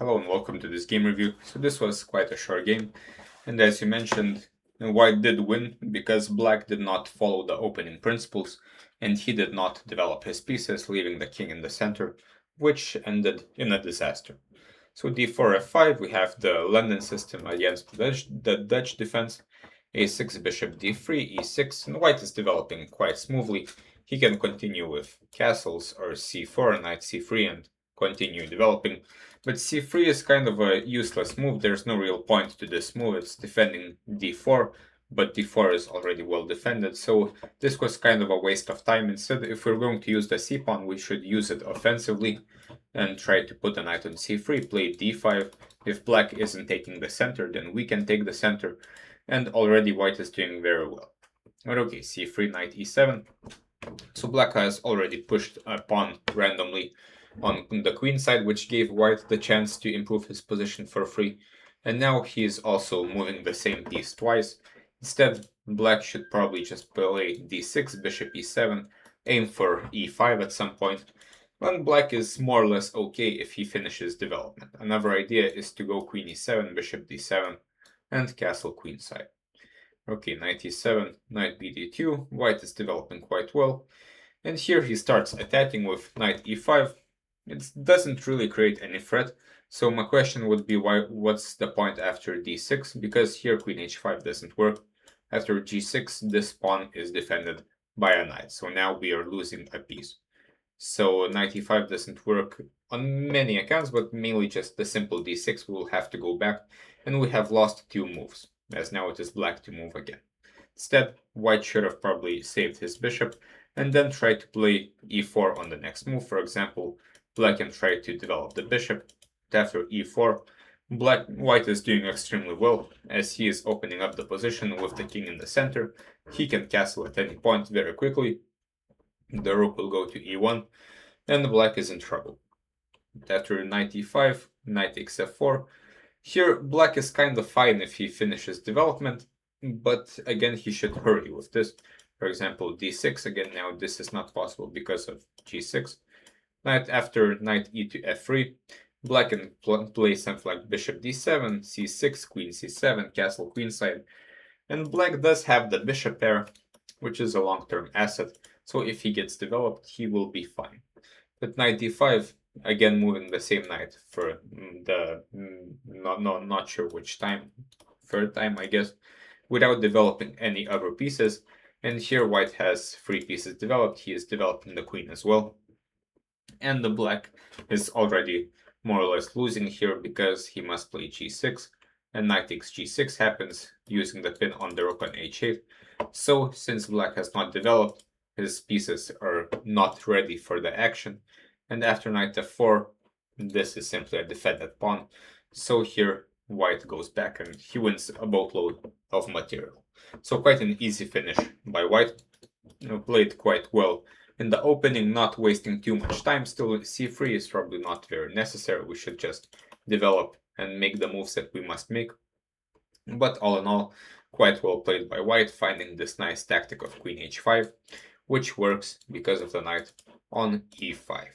Hello and welcome to this game review. So this was quite a short game, and as you mentioned, White did win because Black did not follow the opening principles, and he did not develop his pieces, leaving the king in the center, which ended in a disaster. So d4 f5, we have the London system against the Dutch defense, a6 bishop d3, e6, and White is developing quite smoothly. He can continue with castles or c4, knight c3, and continue developing. But c3 is kind of a useless move. There's no real point to this move. It's defending d4, but d4 is already well defended, so this was kind of a waste of time. Instead, if we're going to use the c-pawn, we should use it offensively and try to put a knight on c3, play d5. If Black isn't taking the center, then we can take the center, and already White is doing very well. But okay, c3, knight e7. So Black has already pushed a pawn randomly on the queen side, which gave White the chance to improve his position for free. And now he is also moving the same piece twice. Instead, Black should probably just play d6, bishop e7, aim for e5 at some point. When Black is more or less okay if he finishes development. Another idea is to go queen e7, bishop d7, and castle queenside. Okay, knight e7, knight bd2, White is developing quite well. And here he starts attacking with knight e5. It doesn't really create any threat, so my question would be what's the point after d6, because here queen h5 doesn't work. After g6, this pawn is defended by a knight, so now we are losing a piece. So knight e5 doesn't work on many accounts, but mainly just the simple d6. We will have to go back, and we have lost two moves, as now it is Black to move again. Instead, White should have probably saved his bishop, and then try to play e4 on the next move. For example, Black can try to develop the bishop. After e4, White is doing extremely well, as he is opening up the position with the king in the center. He can castle at any point very quickly. The rook will go to e1, and Black is in trouble. After knight e5, knight takes f4. Here, Black is kind of fine if he finishes development, but again, he should hurry with this. For example, d6, again, now this is not possible because of g6. Knight after knight e to f3, Black can play something like bishop d7, c6, queen c7, castle queenside, and Black does have the bishop pair, which is a long-term asset, so if he gets developed, he will be fine. But knight d5, again moving the same knight for the not sure which time, third time I guess, without developing any other pieces. And here White has 3 pieces developed. He is developing the queen as well. And the Black is already more or less losing here because he must play g6, and knight takes g6 happens, using the pin on the rook on h8. So since Black has not developed, his pieces are not ready for the action, and after knight f4, this is simply a defended pawn. So here White goes back and he wins a boatload of material. So quite an easy finish by White. Played quite well in the opening, not wasting too much time. Still, c3 is probably not very necessary. We should just develop and make the moves that we must make. But all in all, quite well played by White, finding this nice tactic of queen h5, which works because of the knight on e5.